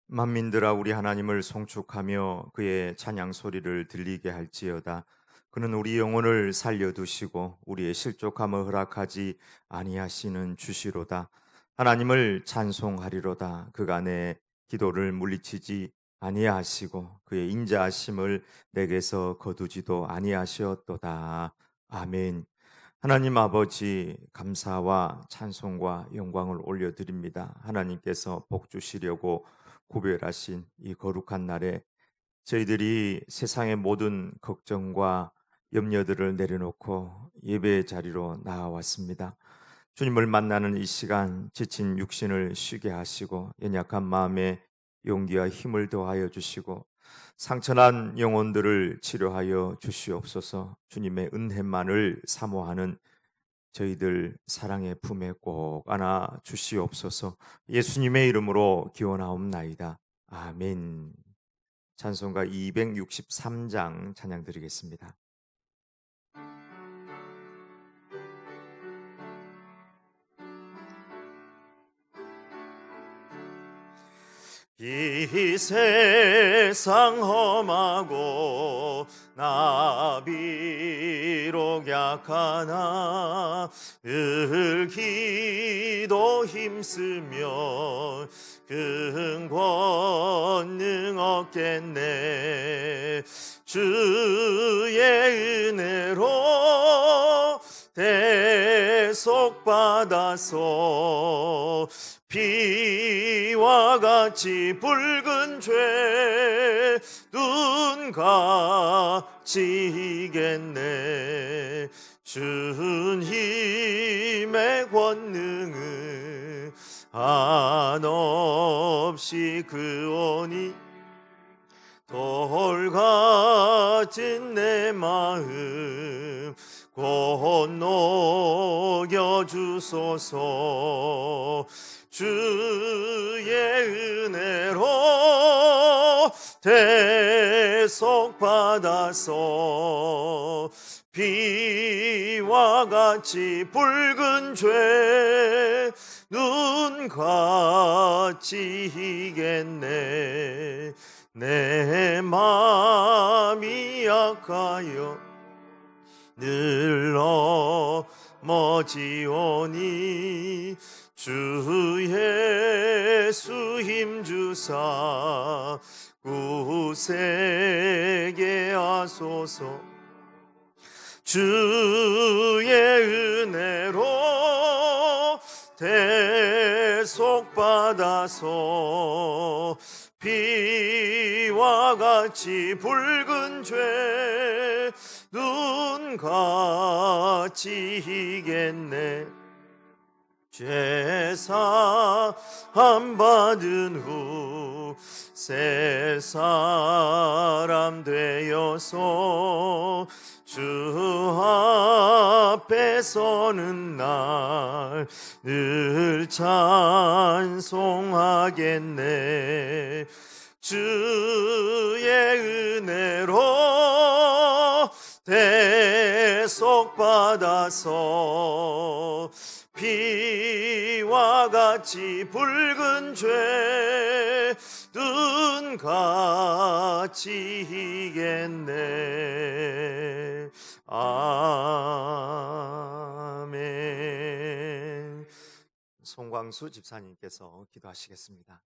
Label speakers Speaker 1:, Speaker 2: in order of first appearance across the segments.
Speaker 1: 만민들아 우리 하나님을 송축하며 그의 찬양 소리를 들리게 할지어다. 그는 우리 영혼을 살려두시고 우리의 실족함을 허락하지 아니하시는 주시로다. 하나님을 찬송하리로다. 그가 내 기도를 물리치지 아니하시고 그의 인자하심을 내게서 거두지도 아니하시었도다. 아멘. 하나님 아버지, 감사와 찬송과 영광을 올려드립니다. 하나님께서 복 주시려고 구별하신 이 거룩한 날에 저희들이 세상의 모든 걱정과 염려들을 내려놓고 예배의 자리로 나아왔습니다. 주님을 만나는 이 시간, 지친 육신을 쉬게 하시고 연약한 마음에 용기와 힘을 더하여 주시고 상처난 영혼들을 치료하여 주시옵소서. 주님의 은혜만을 사모하는 저희들 사랑의 품에 꼭 안아 주시옵소서. 예수님의 이름으로 기원하옵나이다. 아멘. 찬송가 263장 찬양 드리겠습니다. 이 세상 험하고 나 비록 약하나 늘 기도 힘쓰면 큰 권능 얻겠네. 주의 은혜로 대속받아서 피와 같이 붉은 죄 눈 가지겠네. 주님의 권능은 한없이 그오니 돌 같은 내 마음 곧 녹여주소서. 주의 은혜로 대속받아서 피와 같이 붉은 죄 눈 가지겠네. 내 마음이 약하여 늘 넘어지오니 주 예수 힘주사 굳세게 하소서. 주의 은혜로 대속받아서 피와 같이 붉은 죄 눈 가지겠네. 죄사함 받은 후 새 사람 되어서 주 앞에 서는 날 늘 찬송하겠네. 주의 은혜로 대속받아서 피와 같이 붉은 죄 눈 가지겠네. 아멘. 송광수 집사님께서 기도하시겠습니다.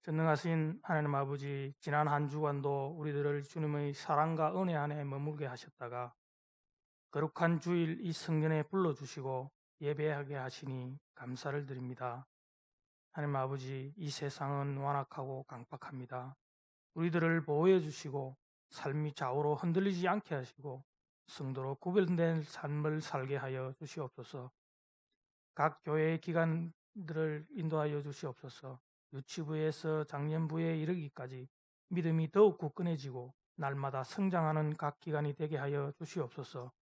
Speaker 2: 전능하신 하나님 아버지, 지난 한 주간도 우리들을 주님의 사랑과 은혜 안에 머물게 하셨다가 거룩한 주일 이 성전에 불러주시고 예배하게 하시니 감사를 드립니다. 하나님 아버지, 이 세상은 완악하고 강팍합니다. 우리들을 보호해 주시고 삶이 좌우로 흔들리지 않게 하시고 성도로 구별된 삶을 살게 하여 주시옵소서. 각 교회의 기관들을 인도하여 주시옵소서. 유치부에서 장년부에 이르기까지 믿음이 더욱 굳건해지고 날마다 성장하는 각 기관이 되게 하여 주시옵소서.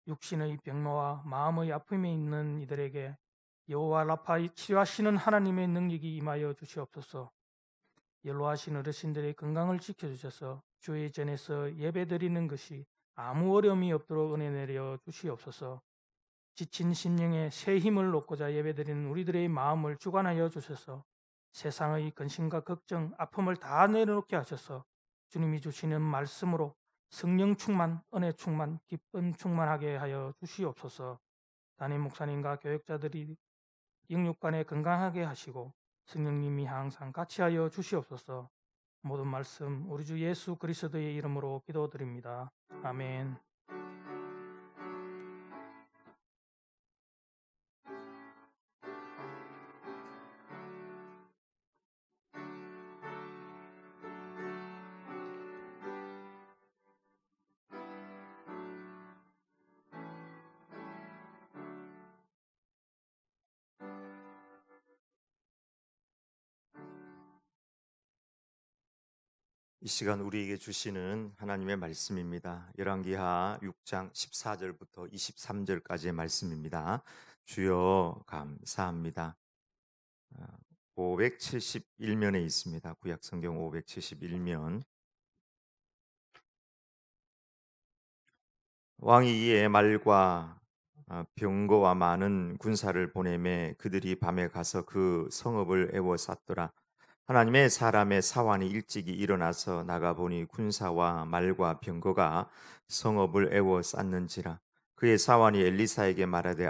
Speaker 2: 육신의 병로와 마음의 아픔에 있는 이들에게 여호와 라파 치료하시는 하나님의 능력이 임하여 주시옵소서. 연로하신 어르신들의 건강을 지켜주셔서 주의 전에서 예배드리는 것이 아무 어려움이 없도록 은혜 내려 주시옵소서. 지친 심령에 새 힘을 얻고자 예배드리는 우리들의 마음을 주관하여 주셔서 세상의 근심과 걱정, 아픔을 다 내려놓게 하셔서 주님이 주시는 말씀으로 성령 충만, 은혜 충만, 기쁨 충만하게 하여 주시옵소서. 담임 목사님과 교역자들이 영육간에 건강하게 하시고 성령님이 항상 같이 하여 주시옵소서. 모든 말씀 우리 주 예수 그리스도의 이름으로 기도드립니다. 아멘.
Speaker 1: 이 시간 우리에게 주시는 하나님의 말씀입니다. 열왕기하 6장 14절부터 23절까지의 말씀입니다. 주여 감사합니다. 571면에 있습니다. 구약성경 571면. 왕이 이에 말과 병거와 많은 군사를 보내매 그들이 밤에 가서 그 성읍을 에워쌌더라. 하나님의 사람의 사환이 일찍이 일어나서 나가보니 군사와 말과 병거가 성읍을 에워쌌는지라. 그의 사환이 엘리사에게 말하되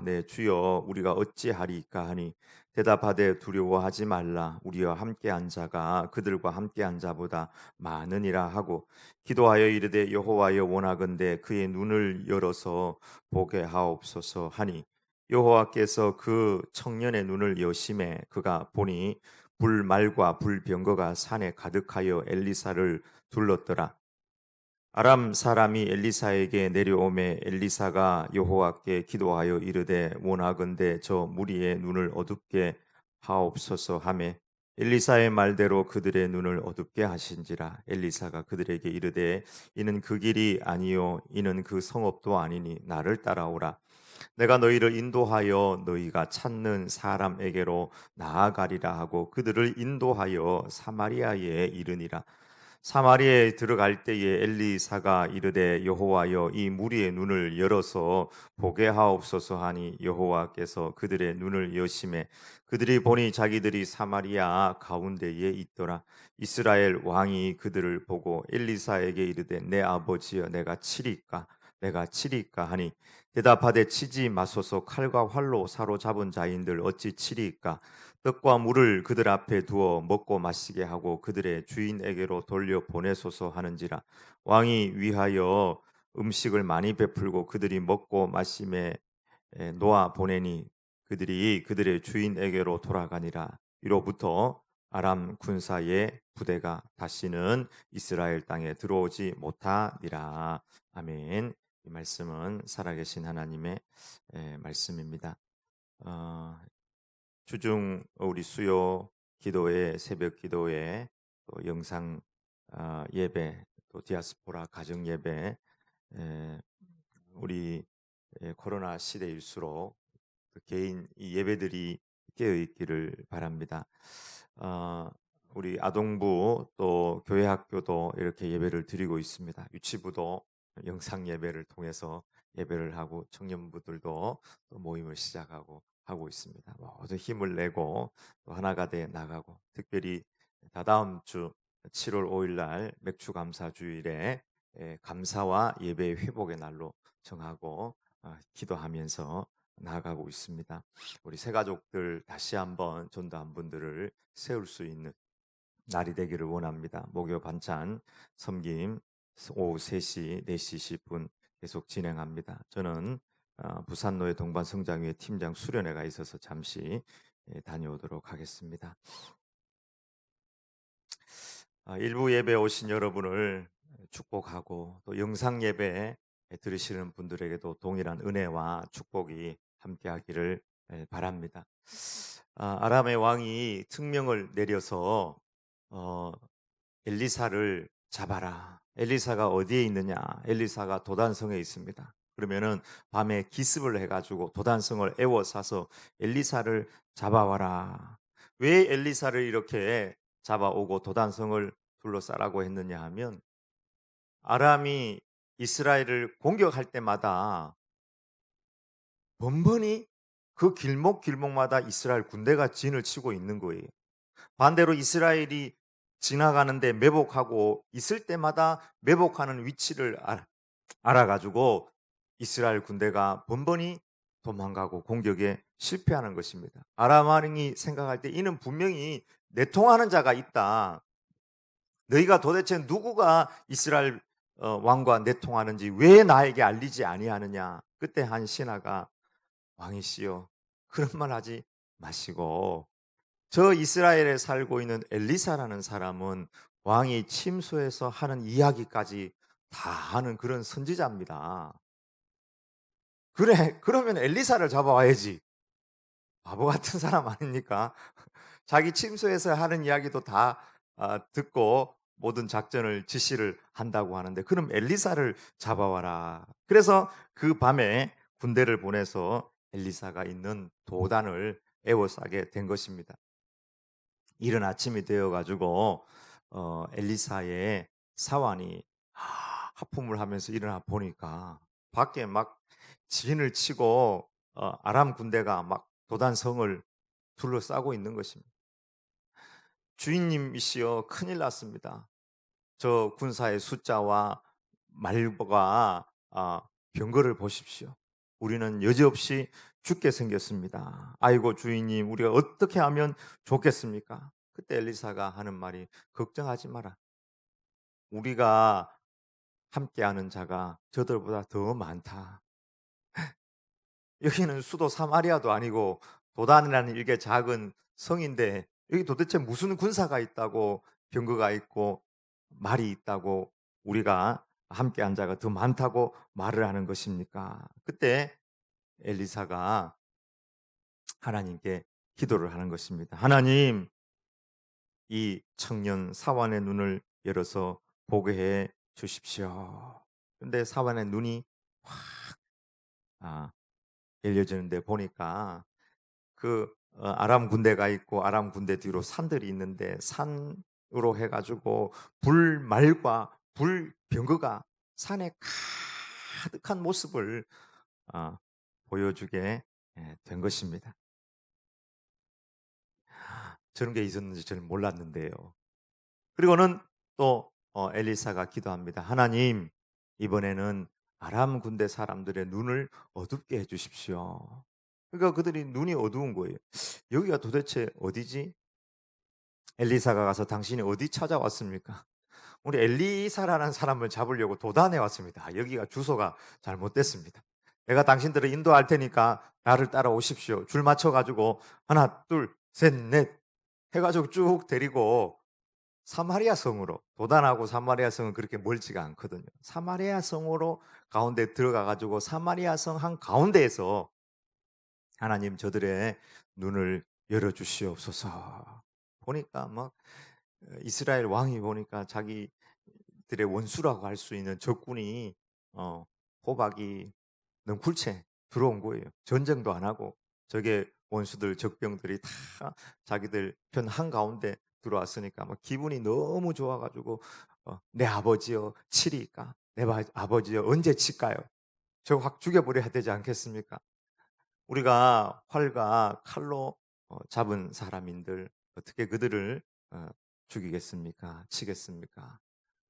Speaker 1: 내 주여 우리가 어찌하리까 하니 대답하되 두려워하지 말라. 우리와 함께한 자가 그들과 함께한 자보다 많으니라 하고 기도하여 이르되 여호와여 원하건대 그의 눈을 열어서 보게 하옵소서 하니 여호와께서 그 청년의 눈을 여심해 그가 보니 불말과 불병거가 산에 가득하여 엘리사를 둘렀더라. 아람 사람이 엘리사에게 내려오매 엘리사가 여호와께 기도하여 이르되 원하건대 저 무리의 눈을 어둡게 하옵소서 하매 엘리사의 말대로 그들의 눈을 어둡게 하신지라. 엘리사가 그들에게 이르되 이는 그 길이 아니요 이는 그 성읍도 아니니 나를 따라오라. 내가 너희를 인도하여 너희가 찾는 사람에게로 나아가리라 하고 그들을 인도하여 사마리아에 이르니라. 사마리아에 들어갈 때에 엘리사가 이르되 여호와여 이 무리의 눈을 열어서 보게 하옵소서 하니 여호와께서 그들의 눈을 여심해 그들이 보니 자기들이 사마리아 가운데에 있더라. 이스라엘 왕이 그들을 보고 엘리사에게 이르되 내 아버지여 내가 치리까 하니 대답하되 치지 마소서. 칼과 활로 사로잡은 자인들 어찌 치리까. 떡과 물을 그들 앞에 두어 먹고 마시게 하고 그들의 주인에게로 돌려 보내소서 하는지라. 왕이 위하여 음식을 많이 베풀고 그들이 먹고 마심에 놓아 보내니 그들이 그들의 주인에게로 돌아가니라. 이로부터 아람 군사의 부대가 다시는 이스라엘 땅에 들어오지 못하니라. 아멘. 이 말씀은 살아계신 하나님의 말씀입니다. 주중 우리 수요 기도회, 새벽 기도회, 또 영상 예배, 또 디아스포라 가정 예배, 우리 코로나 시대일수록 개인 이 예배들이 깨어 있기를 바랍니다. 우리 아동부 또 교회 학교도 이렇게 예배를 드리고 있습니다. 유치부도 영상 예배를 통해서 예배를 하고 청년부들도 또 모임을 시작하고 하고 있습니다. 모두 힘을 내고 또 하나가 돼 나가고 특별히 다다음 주 7월 5일 날 맥주 감사 주일에 감사와 예배 회복의 날로 정하고 기도하면서 나아가고 있습니다. 우리 새 가족들 다시 한번 전도한 분들을 세울 수 있는 날이 되기를 원합니다. 목요 반찬 섬김 오후 3시, 4시 10분 계속 진행합니다. 저는 부산노예 동반성장회 팀장 수련회가 있어서 잠시 다녀오도록 하겠습니다. 일부 예배 오신 여러분을 축복하고 또 영상 예배 들으시는 분들에게도 동일한 은혜와 축복이 함께하기를 바랍니다. 아람의 왕이 특명을 내려서 엘리사를 잡아라. 엘리사가 어디에 있느냐? 엘리사가 도단성에 있습니다. 그러면은 밤에 기습을 해가지고 도단성을 에워싸서 엘리사를 잡아와라. 왜 엘리사를 이렇게 잡아오고 도단성을 둘러싸라고 했느냐 하면 아람이 이스라엘을 공격할 때마다 번번이 그 길목길목마다 이스라엘 군대가 진을 치고 있는 거예요. 반대로 이스라엘이 지나가는데 매복하고 있을 때마다 매복하는 위치를 알아가지고 이스라엘 군대가 번번이 도망가고 공격에 실패하는 것입니다. 아람 왕이 생각할 때 이는 분명히 내통하는 자가 있다. 너희가 도대체 누구가 이스라엘 왕과 내통하는지 왜 나에게 알리지 아니하느냐. 그때 한 신하가 왕이시여 그런 말 하지 마시고 저 이스라엘에 살고 있는 엘리사라는 사람은 왕이 침소해서 하는 이야기까지 다 하는 그런 선지자입니다. 그래, 그러면 엘리사를 잡아와야지. 바보 같은 사람 아닙니까? 자기 침소해서 하는 이야기도 다 듣고 모든 작전을 지시를 한다고 하는데 그럼 엘리사를 잡아와라. 그래서 그 밤에 군대를 보내서 엘리사가 있는 도단을 에워싸게 된 것입니다. 이른 아침이 되어가지고 엘리사의 사환이 하품을 하면서 일어나 보니까 밖에 막 진을 치고 아람 군대가 막 도단성을 둘러싸고 있는 것입니다. 주인님이시여 큰일 났습니다. 저 군사의 숫자와 말과 병거를 보십시오. 우리는 여지없이 죽게 생겼습니다. 아이고 주인님 우리가 어떻게 하면 좋겠습니까? 그때 엘리사가 하는 말이 걱정하지 마라. 우리가 함께하는 자가 저들보다 더 많다. 여기는 수도 사마리아도 아니고 도단이라는 일개 작은 성인데 여기 도대체 무슨 군사가 있다고 병거가 있고 말이 있다고 우리가 함께한 자가 더 많다고 말을 하는 것입니까? 그때 엘리사가 하나님께 기도를 하는 것입니다. 하나님, 이 청년 사환의 눈을 열어서 보게 해 주십시오. 근데 사환의 눈이 확 열려지는데 보니까 그 아람 군대가 있고 아람 군대 뒤로 산들이 있는데 산으로 해가지고 불말과 불병거가 산에 가득한 모습을 보여주게 된 것입니다. 저런 게 있었는지 저는 몰랐는데요. 그리고는 또 엘리사가 기도합니다. 하나님, 이번에는 아람 군대 사람들의 눈을 어둡게 해주십시오. 그러니까 그들이 눈이 어두운 거예요. 여기가 도대체 어디지? 엘리사가 가서 당신이 어디 찾아왔습니까? 우리 엘리사라는 사람을 잡으려고 도단에 왔습니다. 여기가 주소가 잘못됐습니다. 내가 당신들을 인도할 테니까 나를 따라오십시오. 줄 맞춰가지고 하나, 둘, 셋, 넷 해가지고 쭉 데리고 사마리아 성으로, 도단하고 사마리아 성은 그렇게 멀지가 않거든요. 사마리아 성으로 가운데 들어가가지고 사마리아 성 한 가운데에서 하나님 저들의 눈을 열어주시옵소서. 보니까 막 이스라엘 왕이 보니까 자기들의 원수라고 할 수 있는 적군이 호박이 넝쿨채 들어온 거예요. 전쟁도 안 하고 저게 원수들 적병들이 다 자기들 편 한가운데 들어왔으니까 막 기분이 너무 좋아가지고 내 아버지여 치리까? 내 아버지여 언제 칠까요? 저 확 죽여버려야 되지 않겠습니까? 우리가 활과 칼로 잡은 사람인들 어떻게 그들을 죽이겠습니까? 치겠습니까?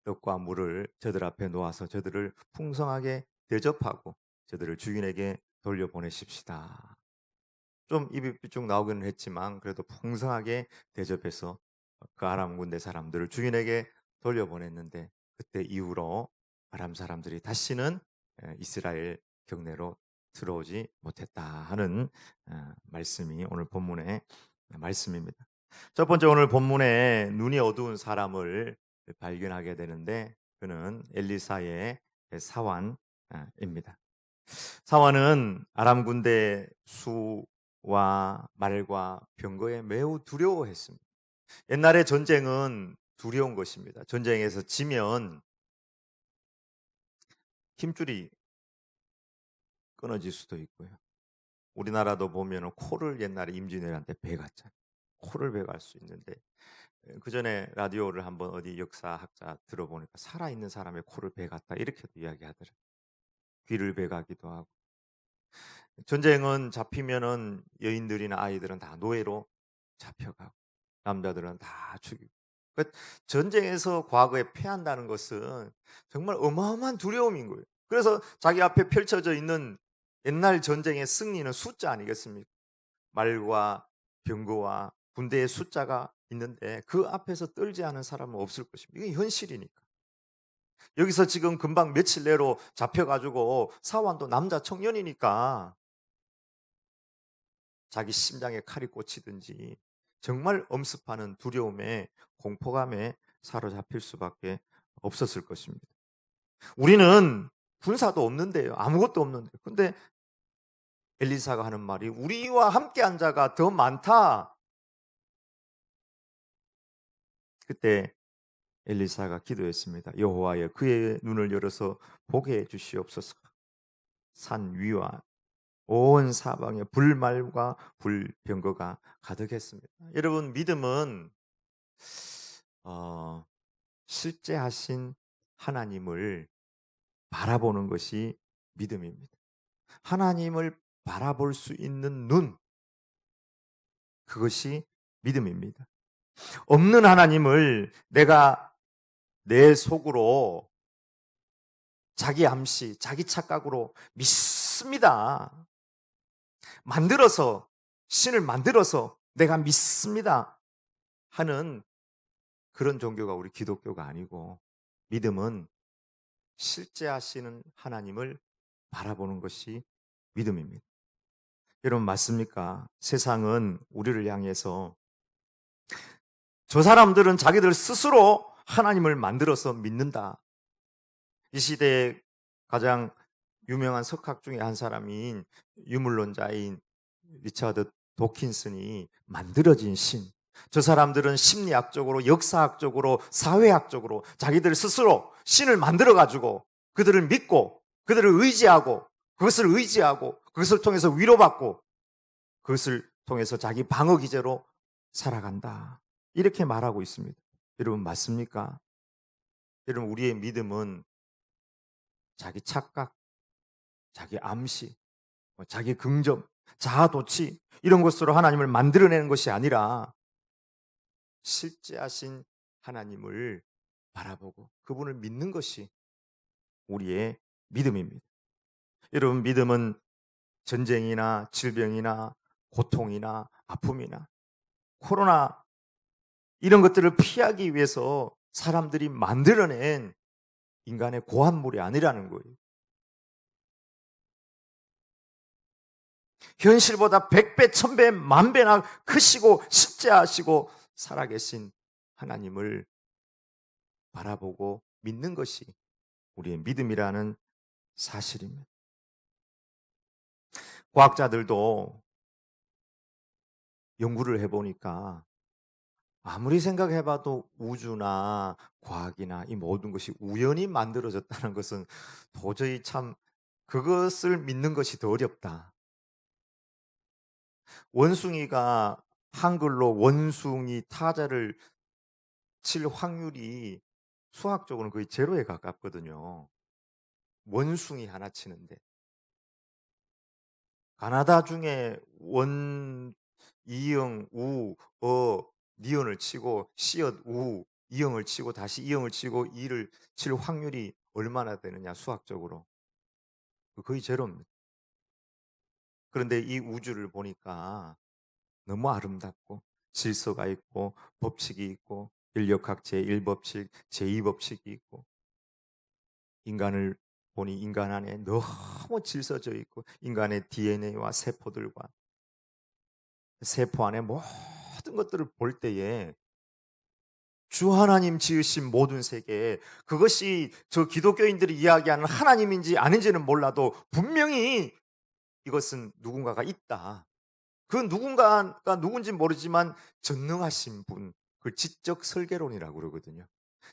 Speaker 1: 떡과 물을 저들 앞에 놓아서 저들을 풍성하게 대접하고 저들을 주인에게 돌려보내십시다. 좀 입이 삐쭉 나오기는 했지만 그래도 풍성하게 대접해서 그 아람 군대 사람들을 주인에게 돌려보냈는데 그때 이후로 아람 사람들이 다시는 이스라엘 경내로 들어오지 못했다 하는 말씀이 오늘 본문의 말씀입니다. 첫 번째 오늘 본문에 눈이 어두운 사람을 발견하게 되는데 그는 엘리사의 사환입니다. 사환은 아람 군대 수와 말과 병거에 매우 두려워했습니다. 옛날에 전쟁은 두려운 것입니다. 전쟁에서 지면 힘줄이 끊어질 수도 있고요. 우리나라도 보면 코를 옛날에 임진왜란 때 베갔잖아요. 코를 베갈 수 있는데 그 전에 라디오를 한번 어디 역사학자 들어보니까 살아있는 사람의 코를 베갔다 이렇게도 이야기하더라고요. 귀를 베가기도 하고. 전쟁은 잡히면은 여인들이나 아이들은 다 노예로 잡혀가고 남자들은 다 죽이고. 전쟁에서 과거에 패한다는 것은 정말 어마어마한 두려움인 거예요. 그래서 자기 앞에 펼쳐져 있는 옛날 전쟁의 승리는 숫자 아니겠습니까? 말과 병거와 군대의 숫자가 있는데 그 앞에서 떨지 않은 사람은 없을 것입니다. 이게 현실이니까. 여기서 지금 금방 며칠 내로 잡혀가지고 사완도 남자 청년이니까 자기 심장에 칼이 꽂히든지 정말 엄습하는 두려움에 공포감에 사로잡힐 수밖에 없었을 것입니다. 우리는 군사도 없는데요. 아무것도 없는데. 근데 엘리사가 하는 말이 우리와 함께한 자가 더 많다. 그때 엘리사가 기도했습니다. 여호와여 그의 눈을 열어서 보게 해 주시옵소서. 산 위와 온 사방에 불말과 불병거가 가득했습니다. 여러분 믿음은 실제 하신 하나님을 바라보는 것이 믿음입니다. 하나님을 바라볼 수 있는 눈, 그것이 믿음입니다. 없는 하나님을 내가 내 속으로 자기 암시, 자기 착각으로 믿습니다. 신을 만들어서 내가 믿습니다 하는 그런 종교가 우리 기독교가 아니고, 믿음은 실제 하시는 하나님을 바라보는 것이 믿음입니다. 여러분 맞습니까? 세상은 우리를 향해서 저 사람들은 자기들 스스로 하나님을 만들어서 믿는다. 이 시대에 가장 유명한 석학 중에 한 사람인 유물론자인 리처드 도킨슨이 만들어진 신, 저 사람들은 심리학적으로, 역사학적으로, 사회학적으로 자기들 스스로 신을 만들어가지고 그들을 믿고 그들을 의지하고 그것을 통해서 위로받고 그것을 통해서 자기 방어 기제로 살아간다. 이렇게 말하고 있습니다. 여러분 맞습니까? 여러분 우리의 믿음은 자기 착각, 자기 암시, 자기 긍정, 자아도취 이런 것으로 하나님을 만들어내는 것이 아니라 실제 하신 하나님을 바라보고 그분을 믿는 것이 우리의 믿음입니다. 여러분 믿음은 전쟁이나 질병이나 고통이나 아픔이나 코로나 이런 것들을 피하기 위해서 사람들이 만들어낸 인간의 고한물이 아니라는 거예요. 현실보다 100배, 1000배, 만배나 크시고 십자하시고 살아계신 하나님을 바라보고 믿는 것이 우리의 믿음이라는 사실입니다. 과학자들도 연구를 해보니까 아무리 생각해봐도 우주나 과학이나 이 모든 것이 우연히 만들어졌다는 것은 도저히 참 그것을 믿는 것이 더 어렵다. 원숭이가 한글로 원숭이 타자를 칠 확률이 수학적으로는 거의 제로에 가깝거든요. 원숭이 하나 치는데. 가나다 중에 원, 이응, 우, 니은을 치고 시옷, 우, 이응을 치고 다시 이응을 치고 이를 칠 확률이 얼마나 되느냐 수학적으로. 거의 제로입니다. 그런데 이 우주를 보니까 너무 아름답고 질서가 있고 법칙이 있고 인력학 제1법칙, 제2법칙이 있고 인간을 보니 인간 안에 너무 질서져 있고 인간의 DNA와 세포들과 세포 안에 모든 것들을 볼 때에 주 하나님 지으신 모든 세계, 그것이 저 기독교인들이 이야기하는 하나님인지 아닌지는 몰라도 분명히 이것은 누군가가 있다. 그 누군가가 누군지 모르지만 전능하신 분, 그걸 지적 설계론이라고 그러거든요.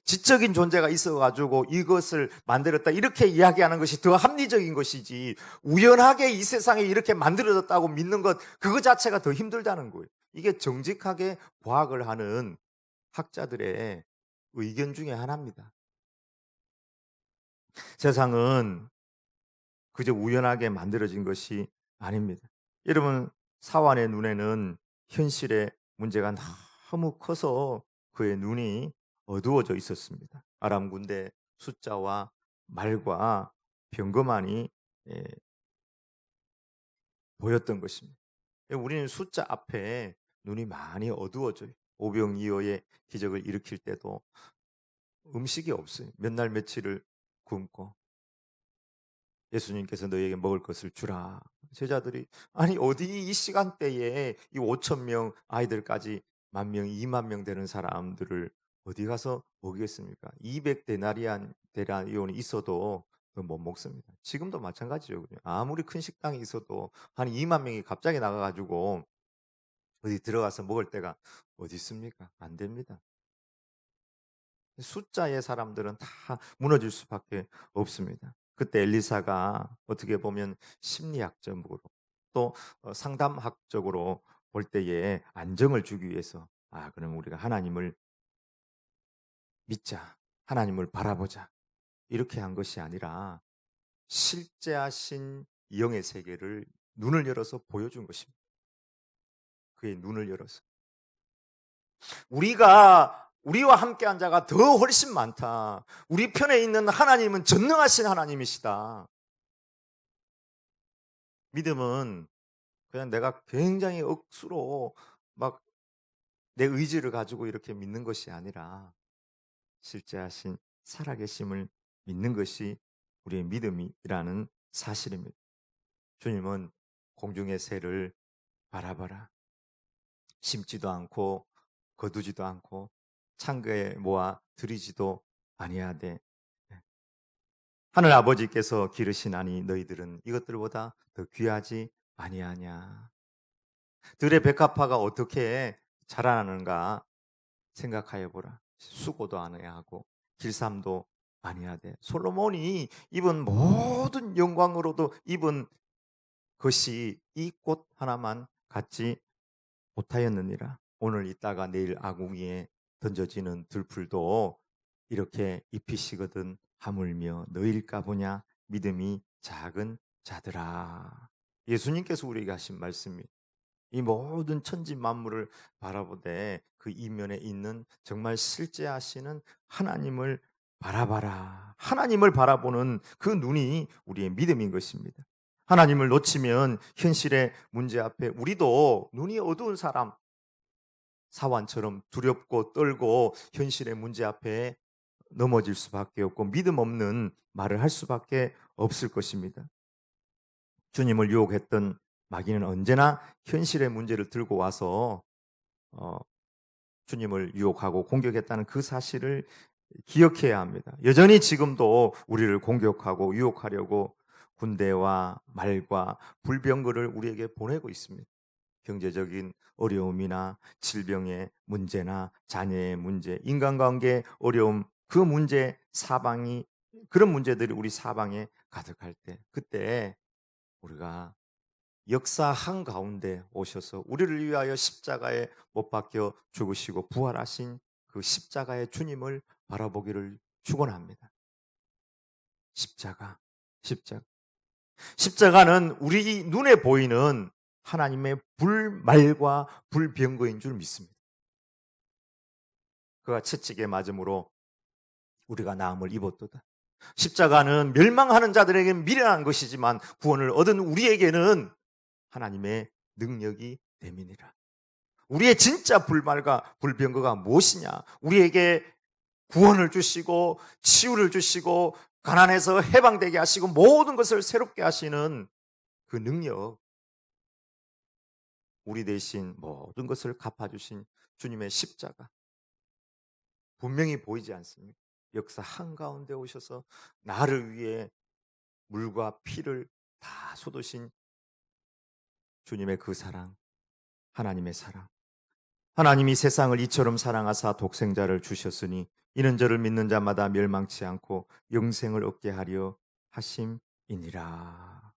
Speaker 1: 지적인 존재가 있어가지고 이것을 만들었다 이렇게 이야기하는 것이 더 합리적인 것이지, 우연하게 이 세상에 이렇게 만들어졌다고 믿는 것 그거 자체가 더 힘들다는 거예요. 이게 정직하게 과학을 하는 학자들의 의견 중에 하나입니다. 세상은 그저 우연하게 만들어진 것이 아닙니다. 여러분, 사환의 눈에는 현실의 문제가 너무 커서 그의 눈이 어두워져 있었습니다. 아람 군대 숫자와 말과 병거만이 예, 보였던 것입니다. 우리는 숫자 앞에 눈이 많이 어두워져요. 오병이어의 기적을 일으킬 때도 음식이 없어요. 몇 날 며칠을 굶고 예수님께서 너에게 먹을 것을 주라. 제자들이 아니 어디 이 시간대에 이 5천 명 아이들까지 1만 명, 2만 명 되는 사람들을 어디 가서 먹이겠습니까? 200데나리온이 있어도 못 먹습니다. 지금도 마찬가지죠. 아무리 큰 식당이 있어도 한 2만 명이 갑자기 나가가지고 어디 들어가서 먹을 데가 어디 있습니까? 안 됩니다. 숫자의 사람들은 다 무너질 수밖에 없습니다. 그때 엘리사가 어떻게 보면 심리학적으로 또 상담학적으로 볼 때에 안정을 주기 위해서 그럼 우리가 하나님을 믿자. 하나님을 바라보자. 이렇게 한 것이 아니라 실제하신 영의 세계를 눈을 열어서 보여준 것입니다. 그의 눈을 열어서. 우리와 함께한 자가 더 훨씬 많다. 우리 편에 있는 하나님은 전능하신 하나님이시다. 믿음은 그냥 내가 굉장히 억수로 막 내 의지를 가지고 이렇게 믿는 것이 아니라 실제하신 살아계심을 믿는 것이 우리의 믿음이라는 사실입니다. 주님은 공중의 새를 바라봐라. 심지도 않고 거두지도 않고 창고에 모아 들이지도 아니하되 하늘 아버지께서 기르시나니 너희들은 이것들보다 더 귀하지 아니하냐. 들의 백합화가 어떻게 자라나는가 생각하여 보라. 수고도 아니하고 길쌈도 아니하되 솔로몬이 입은 모든 영광으로도 입은 것이 이 꽃 하나만 갖지 못하였느니라. 오늘 있다가 내일 아궁이에 던져지는 들풀도 이렇게 잎이시거든 하물며 너일까 보냐 믿음이 작은 자들아. 예수님께서 우리에게 하신 말씀이 이 모든 천지 만물을 바라보되 그 이면에 있는 정말 실제하시는 하나님을 바라봐라. 하나님을 바라보는 그 눈이 우리의 믿음인 것입니다. 하나님을 놓치면 현실의 문제 앞에 우리도 눈이 어두운 사람, 사환처럼 두렵고 떨고 현실의 문제 앞에 넘어질 수밖에 없고 믿음 없는 말을 할 수밖에 없을 것입니다. 주님을 유혹했던 마귀는 언제나 현실의 문제를 들고 와서 주님을 유혹하고 공격했다는 그 사실을 기억해야 합니다. 여전히 지금도 우리를 공격하고 유혹하려고 군대와 말과 불병거를 우리에게 보내고 있습니다. 경제적인 어려움이나 질병의 문제나 자녀의 문제, 인간관계 어려움, 그 문제 사방이 그런 문제들이 우리 사방에 가득할 때 그때 우리가 역사 한가운데 오셔서 우리를 위하여 십자가에 못 박혀 죽으시고 부활하신 그 십자가의 주님을 바라보기를 축원합니다. 십자가. 십자가는 우리 눈에 보이는 하나님의 불말과 불병거인 줄 믿습니다. 그가 채찍에 맞음으로 우리가 나음을 입었도다. 십자가는 멸망하는 자들에게는 미련한 것이지만 구원을 얻은 우리에게는 하나님의 능력이 됨이니라. 우리의 진짜 불말과 불병거가 무엇이냐? 우리에게 구원을 주시고 치유를 주시고 가난해서 해방되게 하시고 모든 것을 새롭게 하시는 그 능력, 우리 대신 모든 것을 갚아주신 주님의 십자가 분명히 보이지 않습니까? 역사 한가운데 오셔서 나를 위해 물과 피를 다 쏟으신 주님의 그 사랑, 하나님의 사랑. 하나님이 세상을 이처럼 사랑하사 독생자를 주셨으니 이는 저를 믿는 자마다 멸망치 않고 영생을 얻게 하려 하심이니라.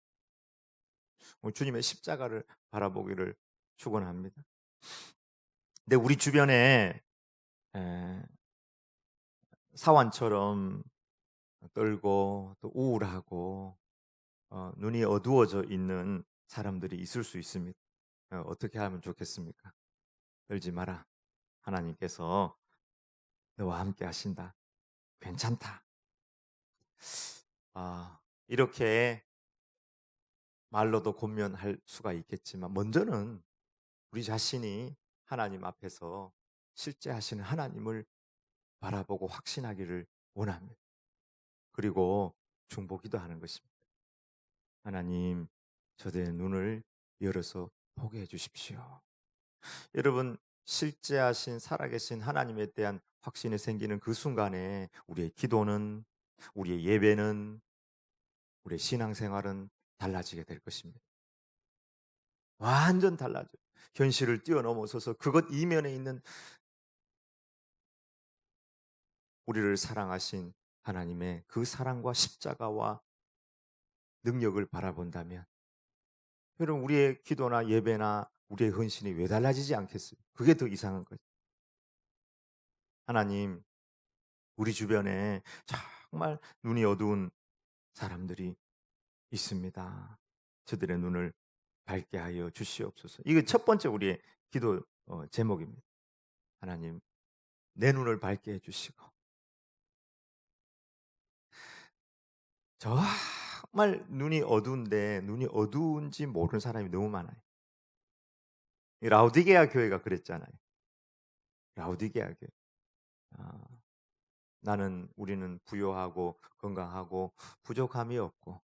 Speaker 1: 주님의 십자가를 바라보기를 축원합니다. 근데 우리 주변에 에, 사환처럼 떨고 또 우울하고 눈이 어두워져 있는 사람들이 있을 수 있습니다. 어떻게 하면 좋겠습니까? 떨지 마라. 하나님께서 너와 함께 하신다. 괜찮다. 이렇게 말로도 권면할 수가 있겠지만 먼저는 우리 자신이 하나님 앞에서 실제 하시는 하나님을 바라보고 확신하기를 원합니다. 그리고 중보기도 하는 것입니다. 하나님, 저들의 눈을 열어서 보게 해 주십시오. 여러분, 실제 하신 살아계신 하나님에 대한 확신이 생기는 그 순간에 우리의 기도는, 우리의 예배는, 우리의 신앙생활은 달라지게 될 것입니다. 완전 달라져요. 현실을 뛰어넘어서서 그것 이면에 있는 우리를 사랑하신 하나님의 그 사랑과 십자가와 능력을 바라본다면 여러분, 우리의 기도나 예배나 우리의 헌신이 왜 달라지지 않겠어요? 그게 더 이상한 거죠. 하나님, 우리 주변에 정말 눈이 어두운 사람들이 있습니다. 저들의 눈을 밝게 하여 주시옵소서. 이게 첫 번째 우리의 기도 제목입니다. 하나님, 내 눈을 밝게 해주시고 정말 눈이 어두운데 눈이 어두운지 모르는 사람이 너무 많아요. 라우디게아 교회가 그랬잖아요. 라우디게아 교회. 우리는 부요하고 건강하고 부족함이 없고,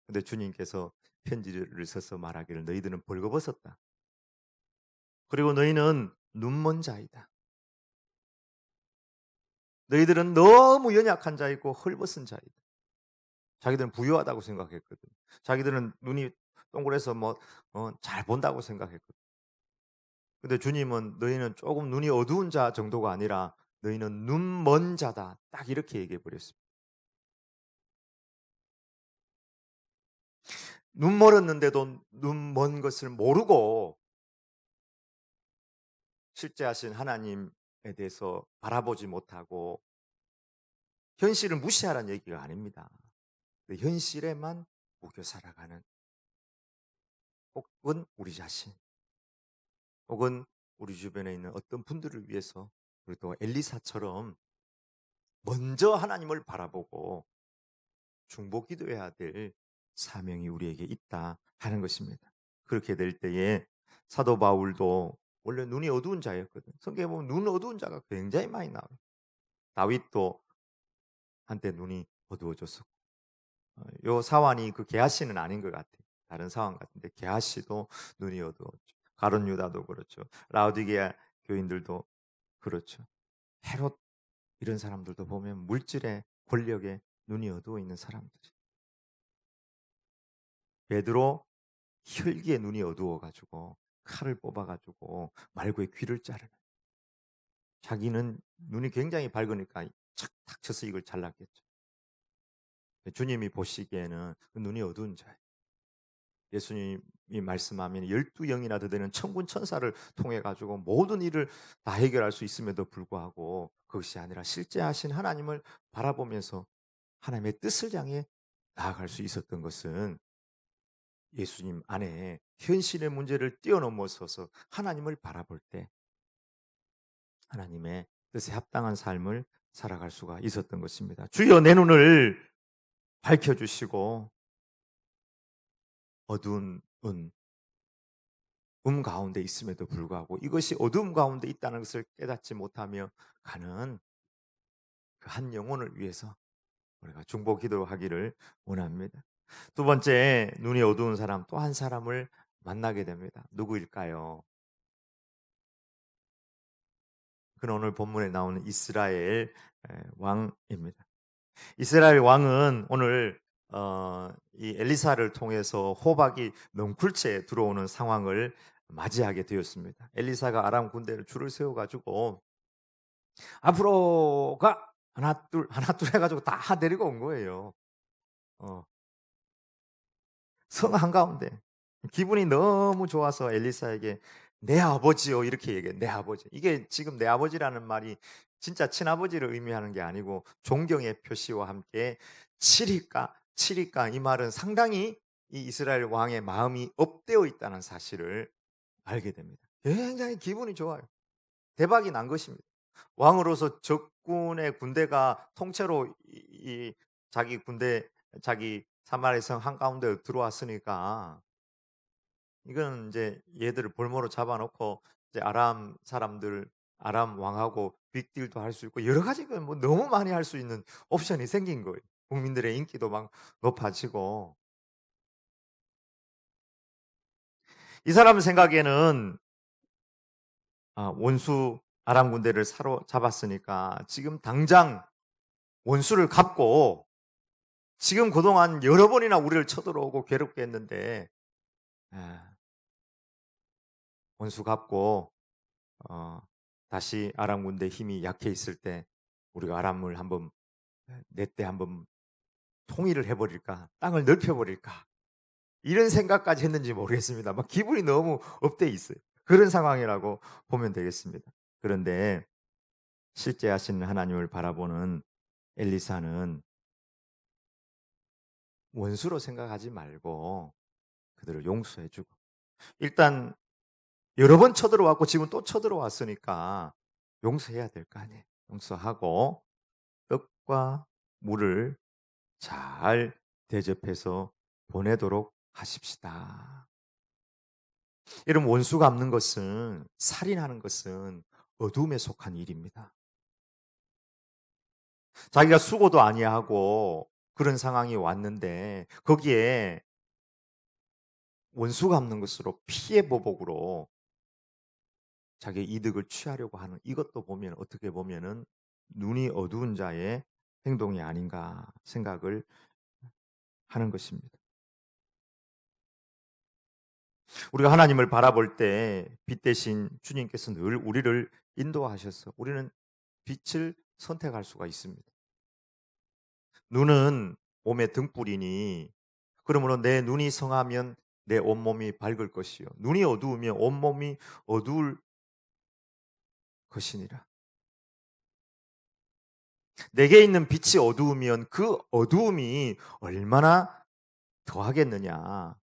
Speaker 1: 근데 주님께서 편지를 써서 말하기를 너희들은 벌거벗었다. 그리고 너희는 눈먼 자이다. 너희들은 너무 연약한 자이고 헐벗은 자이다. 자기들은 부유하다고 생각했거든. 자기들은 눈이 동그래서 잘 본다고 생각했거든. 근데 주님은 너희는 조금 눈이 어두운 자 정도가 아니라 너희는 눈먼 자다. 딱 이렇게 얘기해 버렸습니다. 눈 멀었는데도 눈 먼 것을 모르고 실제 하신 하나님에 대해서 바라보지 못하고 현실을 무시하라는 얘기가 아닙니다. 현실에만 묶여 살아가는, 혹은 우리 자신, 혹은 우리 주변에 있는 어떤 분들을 위해서 우리 또 엘리사처럼 먼저 하나님을 바라보고 중보 기도해야 될 사명이 우리에게 있다 하는 것입니다. 그렇게 될 때에 사도 바울도 원래 눈이 어두운 자였거든. 성경에 보면 눈 어두운 자가 굉장히 많이 나와요. 다윗도 한때 눈이 어두워졌었고, 요 사환이 그 게하시는 아닌 것 같아요. 다른 사환 같은데 게하시도 눈이 어두웠죠. 가룟 유다도 그렇죠. 라우디게아 교인들도 그렇죠. 헤롯 이런 사람들도 보면 물질의 권력에 눈이 어두워 있는 사람들이. 베드로 혈기에 눈이 어두워 가지고 칼을 뽑아 가지고 말고의 귀를 자르는. 자기는 눈이 굉장히 밝으니까 착 닥쳐서 이걸 잘랐겠죠. 주님이 보시기에는 그 눈이 어두운 자예요. 예수님이 말씀하면 12영이나 더 되는 천군 천사를 통해 가지고 모든 일을 다 해결할 수 있음에도 불구하고 그것이 아니라 실제 하신 하나님을 바라보면서 하나님의 뜻을 향해 나아갈 수 있었던 것은 예수님 안에 현실의 문제를 뛰어넘어서서 하나님을 바라볼 때 하나님의 뜻에 합당한 삶을 살아갈 수가 있었던 것입니다. 주여 내 눈을 밝혀주시고 어두운 가운데 있음에도 불구하고 이것이 어둠 가운데 있다는 것을 깨닫지 못하며 가는 그 한 영혼을 위해서 우리가 중보 기도하기를 원합니다. 두 번째, 눈이 어두운 사람 또 한 사람을 만나게 됩니다. 누구일까요? 그는 오늘 본문에 나오는 이스라엘 왕입니다. 이스라엘 왕은 오늘 이 엘리사를 통해서 호박이 넝쿨째 들어오는 상황을 맞이하게 되었습니다. 엘리사가 아람 군대를 줄을 세워가지고 앞으로 가 하나 둘 해가지고 다 데리고 온 거예요. 성 한가운데 기분이 너무 좋아서 엘리사에게 내 아버지요 이렇게 얘기해. 내 아버지. 이게 지금 내 아버지라는 말이 진짜 친아버지를 의미하는 게 아니고 존경의 표시와 함께 칠이까 이 말은 상당히 이 이스라엘 왕의 마음이 업되어 있다는 사실을 알게 됩니다. 굉장히 기분이 좋아요. 대박이 난 것입니다. 왕으로서 적군의 군대가 통째로 이 자기 군대 자기 사마리아 성 한가운데 들어왔으니까 이거는 이제 얘들을 볼모로 잡아 놓고 이제 아람 사람들 아람 왕하고 빅딜도 할 수 있고 여러 가지가 뭐 너무 많이 할 수 있는 옵션이 생긴 거예요. 국민들의 인기도 막 높아지고. 이 사람 생각에는 원수 아람 군대를 사로잡았으니까 지금 당장 원수를 갚고 지금 그동안 여러 번이나 우리를 쳐들어오고 괴롭게 했는데 원수 갚고 다시 아람 군대 힘이 약해 있을 때 우리가 아람을 한번 내 때 한번 통일을 해버릴까, 땅을 넓혀버릴까 이런 생각까지 했는지 모르겠습니다. 막 기분이 너무 업돼 있어요. 그런 상황이라고 보면 되겠습니다. 그런데 실제 하시는 하나님을 바라보는 엘리사는 원수로 생각하지 말고 그들을 용서해주고 일단 여러 번 쳐들어왔고 지금 또 쳐들어왔으니까 용서해야 될 거 아니에요. 용서하고 떡과 물을 잘 대접해서 보내도록 하십시다. 이런 원수 갚는 것은 살인하는 것은 어둠에 속한 일입니다. 자기가 수고도 아니하고 그런 상황이 왔는데 거기에 원수 갚는 것으로 피해 보복으로 자기의 이득을 취하려고 하는 이것도 보면 어떻게 보면은 눈이 어두운 자의 행동이 아닌가 생각을 하는 것입니다. 우리가 하나님을 바라볼 때 빛 대신 주님께서 늘 우리를 인도하셔서 우리는 빛을 선택할 수가 있습니다. 눈은 몸의 등불이니 그러므로 내 눈이 성하면 내 온몸이 밝을 것이요 눈이 어두우면 온몸이 어두울 것이니라. 내게 있는 빛이 어두우면 그 어두움이 얼마나 더하겠느냐.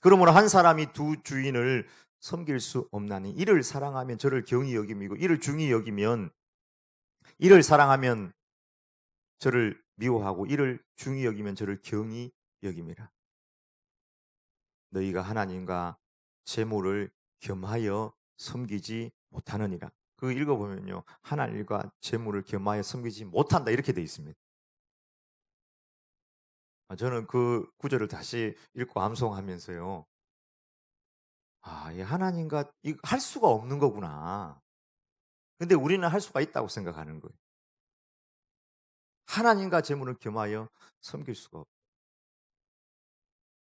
Speaker 1: 그러므로 한 사람이 두 주인을 섬길 수 없나니 이를 사랑하면 저를 경히 여김이고 이를 중히 여기면 이를 사랑하면 저를 미워하고 이를 중히 여기면 저를 경히 여김이라. 너희가 하나님과 재물을 겸하여 섬기지 못하느니라. 그 읽어보면요. 하나님과 재물을 겸하여 섬기지 못한다 이렇게 되어 있습니다. 저는 그 구절을 다시 읽고 암송하면서요. 이 하나님과 할 수가 없는 거구나. 근데 우리는 할 수가 있다고 생각하는 거예요. 하나님과 재물을 겸하여 섬길 수가 없다.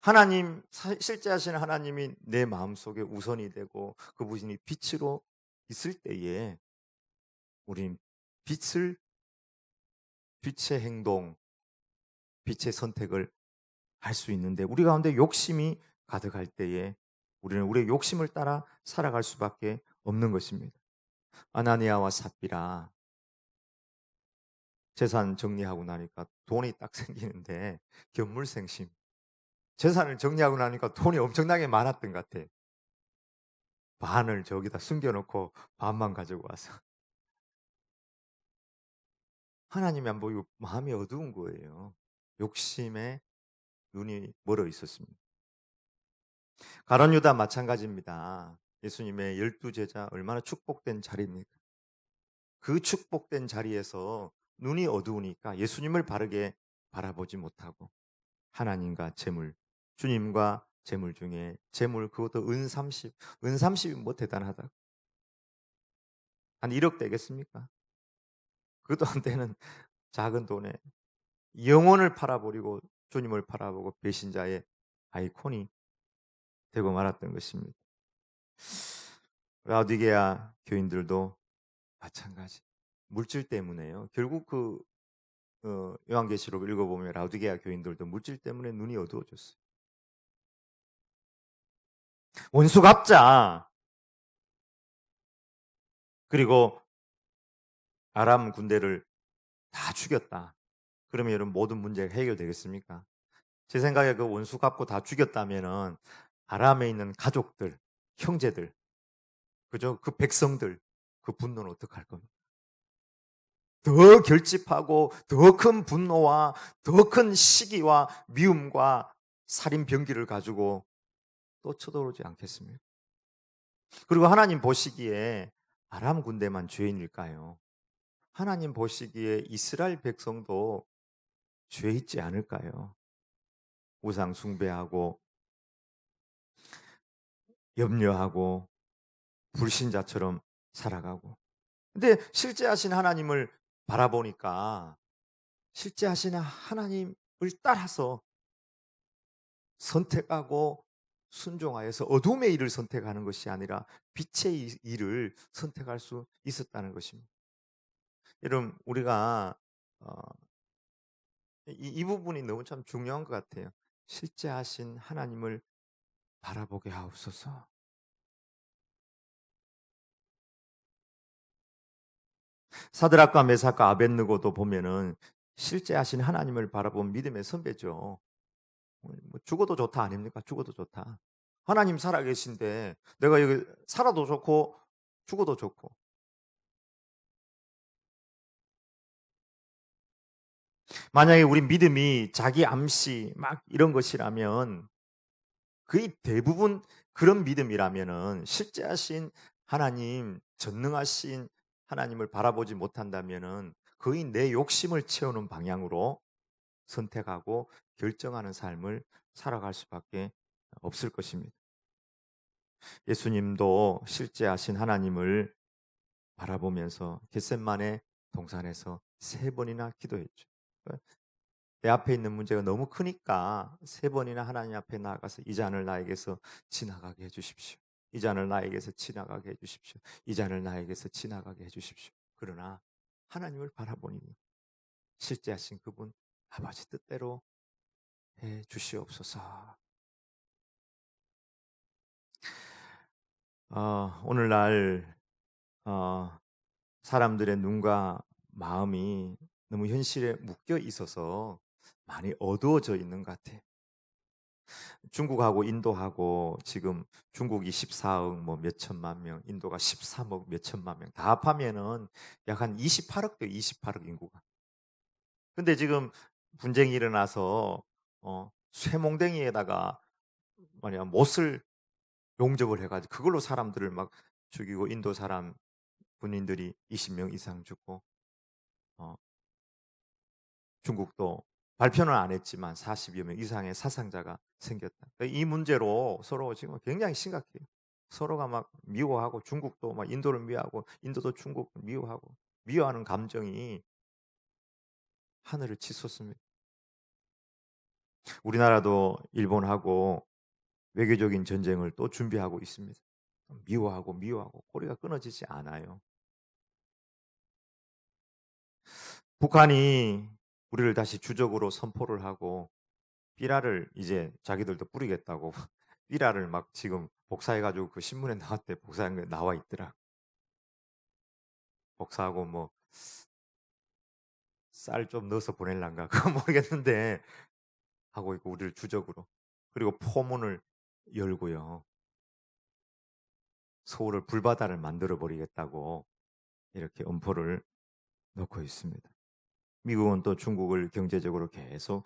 Speaker 1: 하나님, 실제 하시는 하나님이 내 마음속에 우선이 되고 그분이 빛으로 있을 때에 우리는 빛의 행동, 빛의 선택을 할 수 있는데 우리 가운데 욕심이 가득할 때에 우리는 우리의 욕심을 따라 살아갈 수밖에 없는 것입니다. 아나니아와 삽비라 재산 정리하고 나니까 돈이 딱 생기는데 견물생심. 재산을 정리하고 나니까 돈이 엄청나게 많았던 것 같아요. 반을 저기다 숨겨놓고 반만 가지고 와서. 하나님이 안 보이고 마음이 어두운 거예요. 욕심에 눈이 멀어 있었습니다. 가룟 유다 마찬가지입니다. 예수님의 12제자 얼마나 축복된 자리입니까? 그 축복된 자리에서 눈이 어두우니까 예수님을 바르게 바라보지 못하고 하나님과 재물, 주님과 재물 중에 재물 그것도 은 30이 뭐 대단하다. 한 1억 되겠습니까? 그것도 안 되는 작은 돈에 영혼을 팔아버리고 주님을 팔아보고 배신자의 아이콘이 되고 말았던 것입니다. 라오디게아 교인들도 마찬가지. 물질 때문에요. 결국 요한계시록 읽어보면 라오디게아 교인들도 물질 때문에 눈이 어두워졌어요. 원수 갚자. 그리고 아람 군대를 다 죽였다. 그러면 여러분 모든 문제가 해결되겠습니까? 제 생각에 그 원수 갚고 다 죽였다면은 아람에 있는 가족들, 형제들, 그죠? 그 백성들, 그 분노는 어떡할 겁니까? 더 결집하고 더 큰 분노와 더 큰 시기와 미움과 살인 병기를 가지고 또 쳐들어오지 않겠습니까? 그리고 하나님 보시기에 아람 군대만 죄인일까요? 하나님 보시기에 이스라엘 백성도 죄 있지 않을까요? 우상 숭배하고 염려하고 불신자처럼 살아가고. 근데 실제 하신 하나님을 바라보니까 실제 하신 하나님을 따라서 선택하고 순종하여서 어둠의 일을 선택하는 것이 아니라 빛의 일을 선택할 수 있었다는 것입니다. 여러분, 우리가 어, 이 부분이 너무 참 중요한 것 같아요. 실제 하신 하나님을 바라보게 하옵소서. 사드락과 메삭과 아벳느고도 보면은 실제 하신 하나님을 바라본 믿음의 선배죠. 뭐 죽어도 좋다 아닙니까? 죽어도 좋다. 하나님 살아계신데 내가 여기 살아도 좋고 죽어도 좋고. 만약에 우리 믿음이 자기 암시 막 이런 것이라면 거의 대부분 그런 믿음이라면은 실제 하신 하나님, 전능하신 하나님을 바라보지 못한다면은 거의 내 욕심을 채우는 방향으로 선택하고 결정하는 삶을 살아갈 수밖에 없을 것입니다. 예수님도 실제 하신 하나님을 바라보면서 겟셋마네 동산에서 3번이나 기도했죠. 내 앞에 있는 문제가 너무 크니까 3번이나 하나님 앞에 나아가서 이 잔을 나에게서 지나가게 해 주십시오. 이 잔을 나에게서 지나가게 해 주십시오. 이 잔을 나에게서 지나가게 해 주십시오. 그러나 하나님을 바라보니 실제 하신 그분 아버지 뜻대로 해 주시옵소서. 오늘날 사람들의 눈과 마음이 너무 현실에 묶여 있어서 많이 어두워져 있는 것 같아요. 중국하고 인도하고 지금 중국이 14억 뭐 몇천만 명, 인도가 13억 몇천만 명, 다 합하면은 약 한 28억 대 28억 인구가. 근데 지금 분쟁이 일어나서 쇠몽댕이에다가 뭐냐 못을 용접을 해가지고 그걸로 사람들을 막 죽이고 인도 사람 군인들이 20명 이상 죽고 어, 중국도 발표는 안 했지만 40여 명 이상의 사상자가 생겼다. 그러니까 이 문제로 서로 지금 굉장히 심각해요. 서로가 막 미워하고 중국도 막 인도를 미워하고 인도도 중국을 미워하고 미워하는 감정이 하늘을 치솟습니다. 우리나라도 일본하고 외교적인 전쟁을 또 준비하고 있습니다. 미워하고 꼬리가 끊어지지 않아요. 북한이 우리를 다시 주적으로 선포를 하고 삐라를 이제 자기들도 뿌리겠다고 삐라를 막 지금 복사해가지고 그 신문에 나왔대. 복사한 게 나와 있더라. 복사하고 뭐 쌀 좀 넣어서 보낼란가 그건 모르겠는데 하고 있고 우리를 주적으로. 그리고 포문을 열고요. 서울을 불바다를 만들어 버리겠다고 이렇게 엄포를 놓고 있습니다. 미국은 또 중국을 경제적으로 계속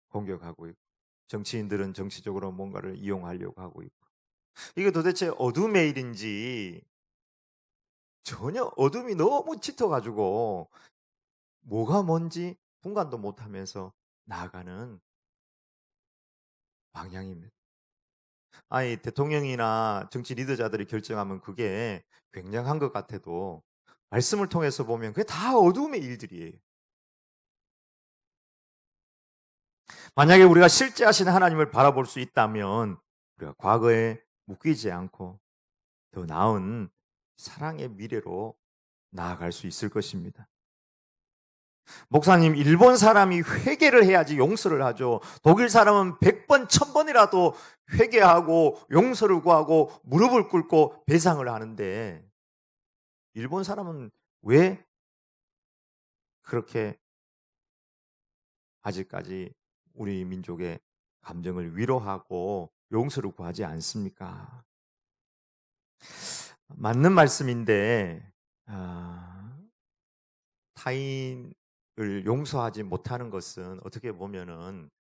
Speaker 1: 공격하고 있고 정치인들은 정치적으로 뭔가를 이용하려고 하고 있고 이게 도대체 어둠의 일인지 전혀 어둠이 너무 짙어가지고 뭐가 뭔지 분간도 못하면서 나아가는 방향입니다. 아니 대통령이나 정치 리더자들이 결정하면 그게 굉장한 것 같아도 말씀을 통해서 보면 그게 다 어둠의 일들이에요. 만약에 우리가 실제 하신 하나님을 바라볼 수 있다면 우리가 과거에 묶이지 않고 더 나은 사랑의 미래로 나아갈 수 있을 것입니다. 목사님, 일본 사람이 회개를 해야지 용서를 하죠. 독일 사람은 100번, 1000번이라도 회개하고 용서를 구하고 무릎을 꿇고 배상을 하는데 일본 사람은 왜 그렇게 아직까지 우리 민족의 감정을 위로하고 용서를 구하지 않습니까? 맞는 말씀인데 타인을 용서하지 못하는 것은 어떻게 보면은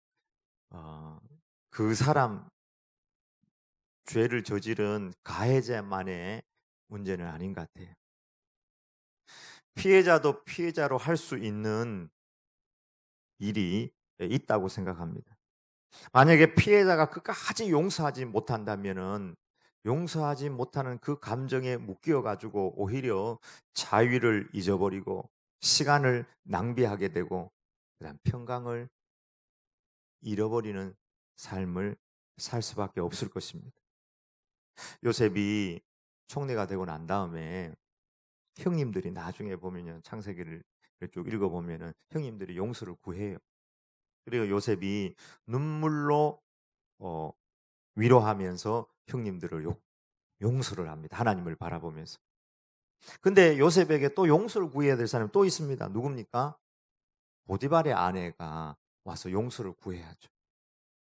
Speaker 1: 어, 그 사람 죄를 저지른 가해자만의 문제는 아닌 것 같아요. 피해자도 피해자로 할 수 있는 일이 있다고 생각합니다. 만약에 피해자가 끝까지 용서하지 못한다면은 용서하지 못하는 그 감정에 묶여 가지고 오히려 자유를 잊어버리고 시간을 낭비하게 되고 그다음 평강을 잃어버리는 삶을 살 수밖에 없을 것입니다. 요셉이 총리가 되고 난 다음에 형님들이 나중에 보면요. 창세기를 쭉 읽어 보면은 형님들이 용서를 구해요. 그리고 요셉이 눈물로 어 위로하면서 형님들을 용서를 합니다. 하나님을 바라보면서. 근데 요셉에게 또 용서를 구해야 될 사람이 또 있습니다. 누굽니까? 보디발의 아내가 와서 용서를 구해야죠.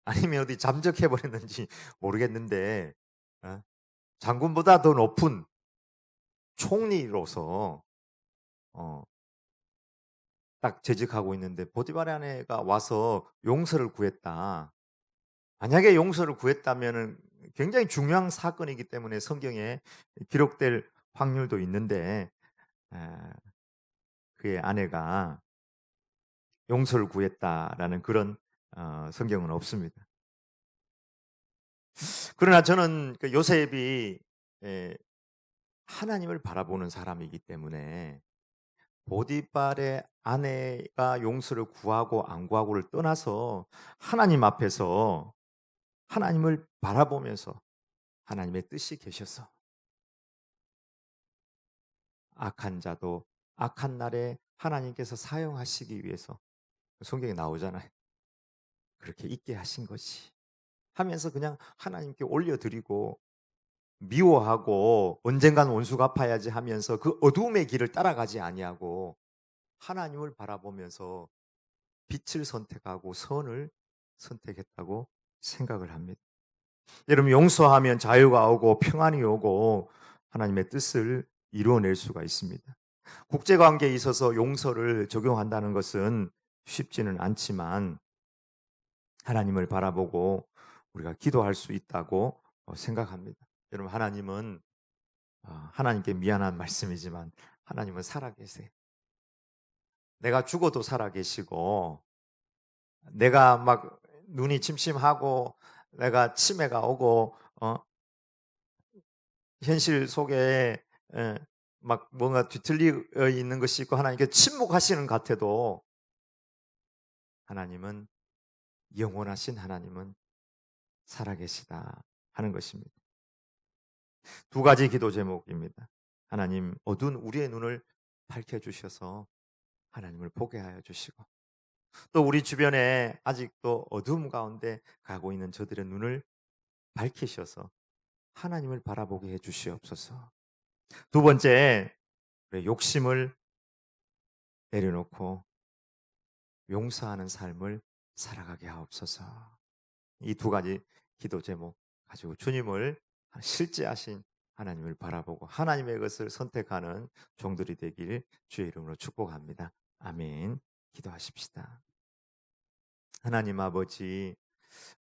Speaker 1: 아니면 어디 잠적해 버렸는지 모르겠는데 어? 장군보다 더 높은 총리로서 어, 딱 재직하고 있는데 보디발의 아내가 와서 용서를 구했다. 만약에 용서를 구했다면은 굉장히 중요한 사건이기 때문에 성경에 기록될 확률도 있는데 아, 그의 아내가 용서를 구했다라는 그런 성경은 없습니다. 그러나 저는 그 요셉이 에, 하나님을 바라보는 사람이기 때문에 보디발의 아내가 용서를 구하고 안 구하고를 떠나서 하나님 앞에서 하나님을 바라보면서 하나님의 뜻이 계셔서 악한 자도 악한 날에 하나님께서 사용하시기 위해서 성경에 나오잖아요. 그렇게 있게 하신 것이 하면서 그냥 하나님께 올려드리고 미워하고 언젠간 원수 갚아야지 하면서 그 어두움의 길을 따라가지 아니하고 하나님을 바라보면서 빛을 선택하고 선을 선택했다고 생각을 합니다. 여러분 용서하면 자유가 오고 평안이 오고 하나님의 뜻을 이루어낼 수가 있습니다. 국제관계에 있어서 용서를 적용한다는 것은 쉽지는 않지만 하나님을 바라보고 우리가 기도할 수 있다고 생각합니다. 여러분 하나님은 하나님께 미안한 말씀이지만 하나님은 살아계세요. 내가 죽어도 살아계시고 내가 막 눈이 침침하고 내가 치매가 오고 현실 속에 막 뭔가 뒤틀려 있는 것이 있고 하나님께 침묵하시는 것 같아도 하나님은 영원하신 하나님은 살아계시다 하는 것입니다. 두 가지 기도 제목입니다. 하나님 어두운 우리의 눈을 밝혀주셔서 하나님을 보게 하여 주시고 또 우리 주변에 아직도 어두움 가운데 가고 있는 저들의 눈을 밝히셔서 하나님을 바라보게 해 주시옵소서. 두 번째, 욕심을 내려놓고 용서하는 삶을 살아가게 하옵소서. 이 두 가지 기도 제목 가지고 주님을 실제하신 하나님을 바라보고 하나님의 것을 선택하는 종들이 되길 주의 이름으로 축복합니다. 아멘. 기도하십시다. 하나님 아버지,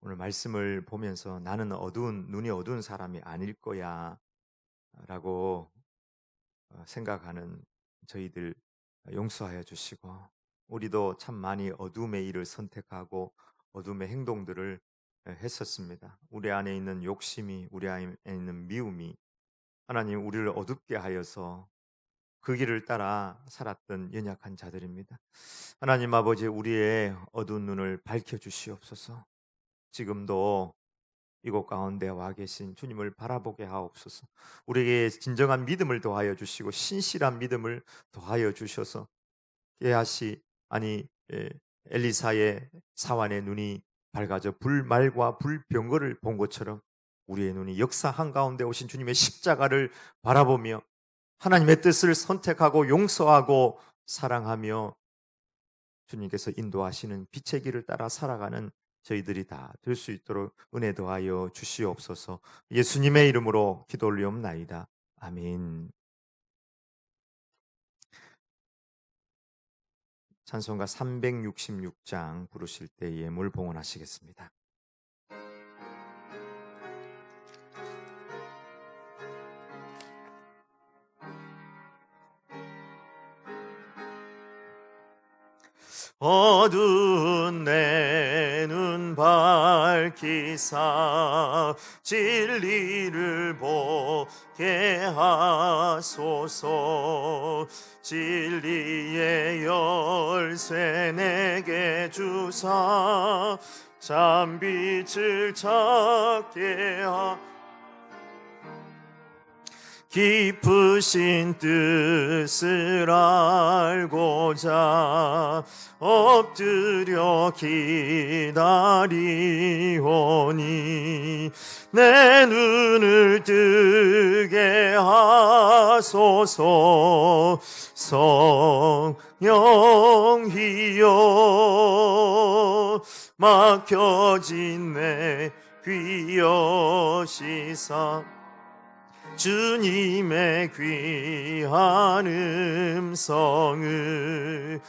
Speaker 1: 오늘 말씀을 보면서 나는 눈이 어두운 사람이 아닐 거야 라고 생각하는 저희들 용서하여 주시고 우리도 참 많이 어둠의 일을 선택하고 어둠의 행동들을 했었습니다. 우리 안에 있는 욕심이 우리 안에 있는 미움이 하나님 우리를 어둡게 하여서 그 길을 따라 살았던 연약한 자들입니다. 하나님 아버지 우리의 어두운 눈을 밝혀 주시옵소서. 지금도 이곳 가운데 와 계신 주님을 바라보게 하옵소서. 우리에게 진정한 믿음을 더하여 주시고 신실한 믿음을 더하여 주셔서 게하시 엘리사의 사환의 눈이 밝아져 불말과 불병거를 본 것처럼 우리의 눈이 역사 한가운데 오신 주님의 십자가를 바라보며 하나님의 뜻을 선택하고 용서하고 사랑하며 주님께서 인도하시는 빛의 길을 따라 살아가는 저희들이 다 될 수 있도록 은혜 더하여 주시옵소서. 예수님의 이름으로 기도 올리옵나이다. 아멘. 찬송가 366장 부르실 때 예물 봉헌하시겠습니다. 어두운 내 눈 밝히사 진리를 보게 하소서. 진리의 열쇠 내게 주사 참빛을 찾게 하소서. 깊으신 뜻을 알고자 엎드려 기다리오니 내 눈을 뜨게 하소서. 성령이여 막혀진 내 귀 여시사 주님의 귀한 음성을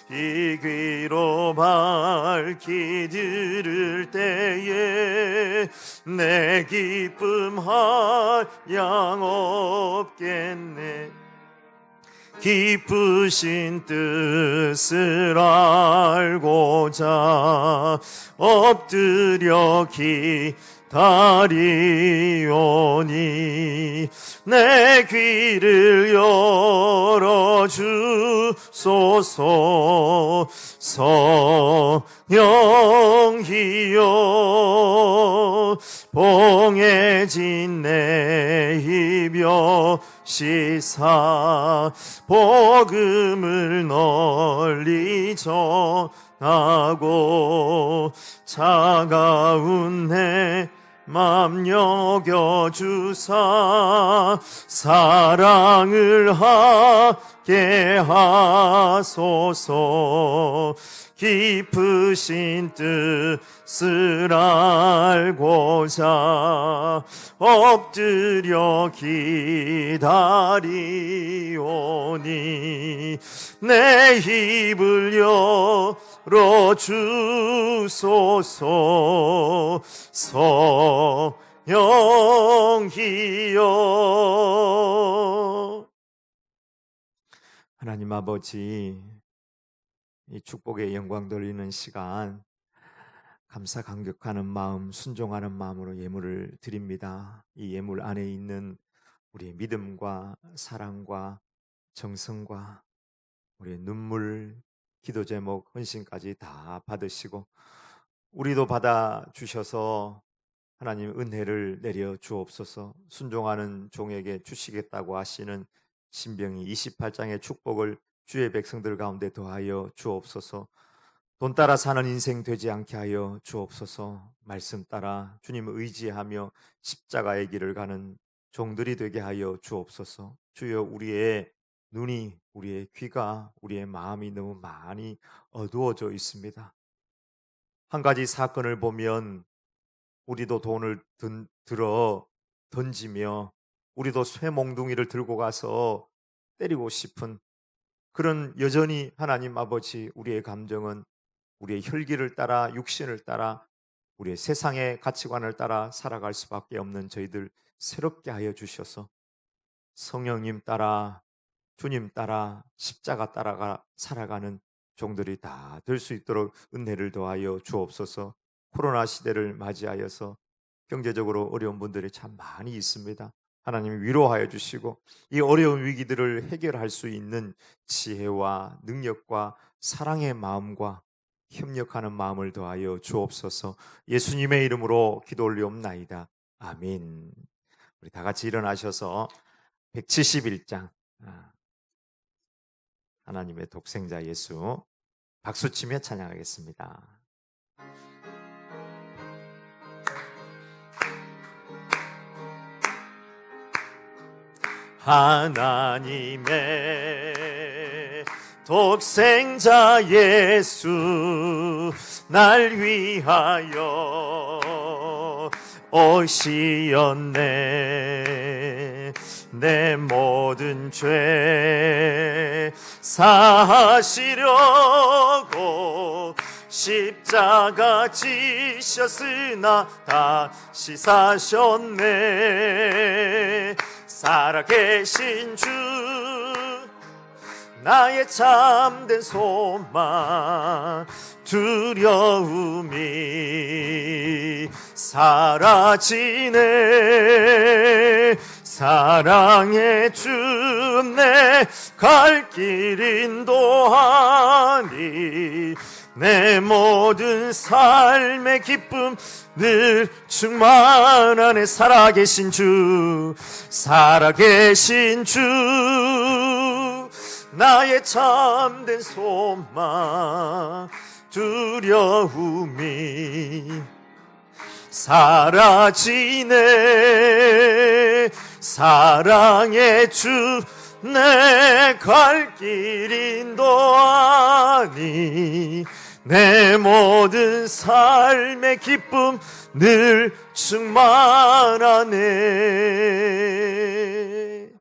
Speaker 1: 이 귀로 밝히 들을 때에 내 기쁨 한량 없겠네. 깊으신 뜻을 알고자 엎드려 기다리오니 내 귀를 열어주소서. 성령이여 봉해진 내 입 여시사 복음을 널리 전하고 차가운 내 맘 여겨주사 사랑을 하게 하소서. 깊으신 뜻을 알고자 엎드려 기다리오니 내 입을 열어주소서. 성령이여 하나님 아버지, 이 축복의 영광 돌리는 시간 감사 감격하는 마음, 순종하는 마음으로 예물을 드립니다. 이 예물 안에 있는 우리의 믿음과 사랑과 정성과 우리의 눈물, 기도 제목, 헌신까지 다 받으시고 우리도 받아 주셔서 하나님 은혜를 내려 주옵소서. 순종하는 종에게 주시겠다고 하시는 신명기 28장의 축복을 주의 백성들 가운데 더하여 주옵소서. 돈 따라 사는 인생 되지 않게 하여 주옵소서. 말씀 따라 주님을 의지하며 십자가의 길을 가는 종들이 되게 하여 주옵소서. 주여, 우리의 눈이, 우리의 귀가, 우리의 마음이 너무 많이 어두워져 있습니다. 한 가지 사건을 보면 우리도 돈을 들어 던지며 우리도 쇠몽둥이를 들고 가서 때리고 싶은 그런, 여전히 하나님 아버지, 우리의 감정은 우리의 혈기를 따라, 육신을 따라, 우리의 세상의 가치관을 따라 살아갈 수밖에 없는 저희들 새롭게 하여 주셔서 성령님 따라, 주님 따라, 십자가 따라가 살아가는 종들이 다 될 수 있도록 은혜를 더하여 주옵소서. 코로나 시대를 맞이하여서 경제적으로 어려운 분들이 참 많이 있습니다. 하나님이 위로하여 주시고 이 어려운 위기들을 해결할 수 있는 지혜와 능력과 사랑의 마음과 협력하는 마음을 더하여 주옵소서. 예수님의 이름으로 기도 올리옵나이다. 아멘. 우리 다 같이 일어나셔서 171장 하나님의 독생자 예수 박수치며 찬양하겠습니다. 하나님의 독생자 예수 날 위하여 오시었네. 내 모든 죄 사하시려고 십자가 지셨으나 다시 사셨네. 살아계신 주 나의 참된 소망 두려움이 사라지네. 사랑의 주 내 갈 길 인도하니 내 모든 삶의 기쁨 늘 충만하네. 살아계신 주 살아계신 주 나의 참된 소망 두려움이 사라지네. 사랑의 주 내 갈 길 인도하니 내 모든 삶의 기쁨 늘 충만하네.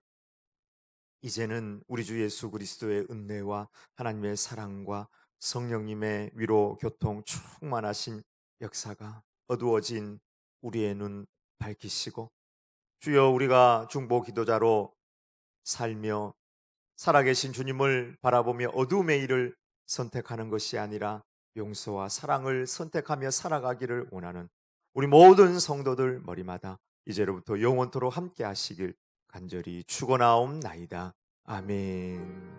Speaker 1: 이제는 우리 주 예수 그리스도의 은혜와 하나님의 사랑과 성령님의 위로 교통 충만하신 역사가 어두워진 우리의 눈 밝히시고, 주여 우리가 중보 기도자로 살며 살아계신 주님을 바라보며 어두움의 일을 선택하는 것이 아니라 용서와 사랑을 선택하며 살아가기를 원하는 우리 모든 성도들 머리마다 이제로부터 영원토록 함께 하시길 간절히 축원하옵나이다. 아멘.